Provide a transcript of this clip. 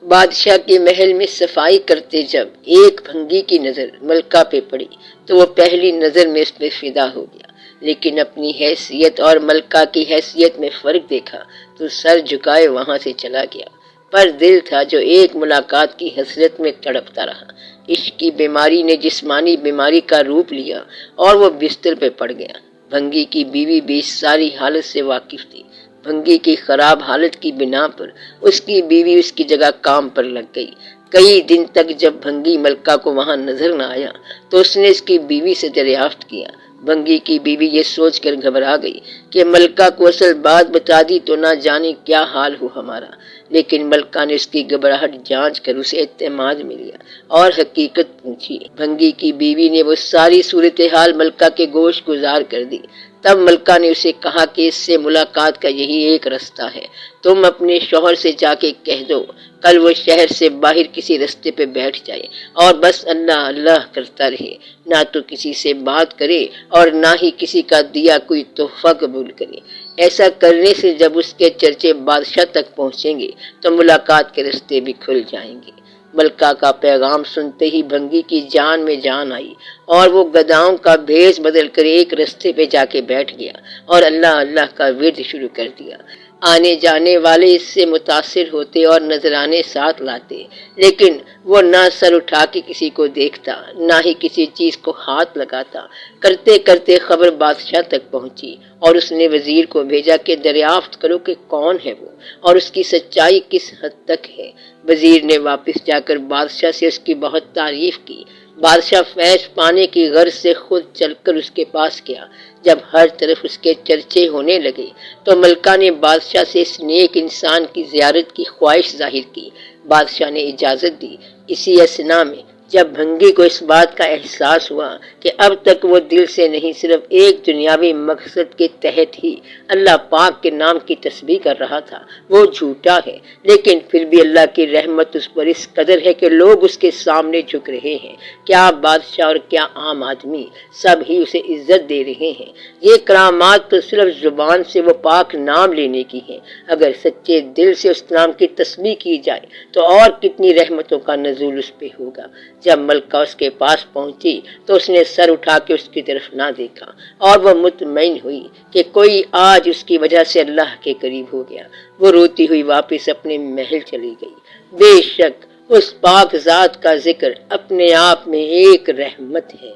بادشاہ کے محل میں صفائی کرتے جب ایک بھنگی کی نظر ملکہ پہ پڑی تو وہ پہلی نظر میں اس پہ فدا ہو گیا، لیکن اپنی حیثیت اور ملکہ کی حیثیت میں فرق دیکھا تو سر جھکائے وہاں سے چلا گیا۔ پر دل تھا جو ایک ملاقات کی حسرت میں تڑپتا رہا۔ عشق کی بیماری نے جسمانی بیماری کا روپ لیا اور وہ بستر پہ پڑ گیا۔ بھنگی کی بیوی بھی اس ساری حالت سے واقف تھی۔ بھنگی کی خراب حالت کی بنا پر اس کی بیوی اس کی جگہ کام پر لگ گئی۔ کئی دن تک جب بھنگی ملکہ کو وہاں نظر نہ آیا تو اس نے اس کی بیوی سے دریافت کیا۔ بھنگی کی بیوی یہ سوچ کر گھبرا گئی کہ ملکہ کو اصل بات بتا دی تو نہ جانے کیا حال ہو ہمارا، لیکن ملکہ نے اس کی گھبراہٹ جانچ کر اسے اعتماد میں لیا اور حقیقت پوچھی۔ بھنگی کی بیوی نے وہ ساری صورتحال ملکہ کے گوش گزار کر دی۔ تب ملکہ نے اسے کہا کہ اس سے ملاقات کا یہی ایک رستہ ہے، تم اپنے شوہر سے جا کے کہہ دو کل وہ شہر سے باہر کسی رستے پہ بیٹھ جائے اور بس اللہ اللہ کرتا رہے، نہ تو کسی سے بات کرے اور نہ ہی کسی کا دیا کوئی تحفہ قبول کرے۔ ایسا کرنے سے جب اس کے چرچے بادشاہ تک پہنچیں گے تو ملاقات کے رستے بھی کھل جائیں گے۔ ملکہ کا پیغام سنتے ہی بھنگی کی جان میں جان آئی اور وہ گداؤں کا بھیس بدل کر ایک رستے پہ جا کے بیٹھ گیا اور اللہ اللہ کا ورد شروع کر دیا۔ آنے جانے والے اس سے متاثر ہوتے اور نذرانے ساتھ لاتے، لیکن وہ نہ سر اٹھا کے کسی کو دیکھتا نہ ہی کسی چیز کو ہاتھ لگاتا۔ کرتے کرتے خبر بادشاہ تک پہنچی اور اس نے وزیر کو بھیجا کہ دریافت کرو کہ کون ہے وہ اور اس کی سچائی کس حد تک ہے۔ وزیر نے واپس جا کر بادشاہ سے اس کی بہت تعریف کی۔ بادشاہ فیض پانے کی غرض سے خود چل کر اس کے پاس گیا۔ جب ہر طرف اس کے چرچے ہونے لگے تو ملکہ نے بادشاہ سے اس نیک انسان کی زیارت کی خواہش ظاہر کی۔ بادشاہ نے اجازت دی۔ اسی اثنا میں جب بھنگی کو اس بات کا احساس ہوا کہ اب تک وہ دل سے نہیں صرف ایک دنیاوی مقصد کے تحت ہی اللہ پاک کے نام کی تسبیح کر رہا تھا، وہ جھوٹا ہے، لیکن پھر بھی اللہ کی رحمت اس پر اس قدر ہے کہ لوگ اس کے سامنے جھک رہے ہیں، کیا بادشاہ اور کیا عام آدمی، سب ہی اسے عزت دے رہے ہیں۔ یہ کرامات تو صرف زبان سے وہ پاک نام لینے کی ہیں، اگر سچے دل سے اس نام کی تسبیح کی جائے تو اور کتنی رحمتوں کا نزول اس پہ ہوگا۔ جب ملکہ اس کے پاس پہنچی تو اس نے سر اٹھا کے اس کی طرف نہ دیکھا اور وہ مطمئن ہوئی کہ کوئی آج اس کی وجہ سے اللہ کے قریب ہو گیا۔ وہ روتی ہوئی واپس اپنے محل چلی گئی۔ بے شک اس پاک ذات کا ذکر اپنے آپ میں ایک رحمت ہے۔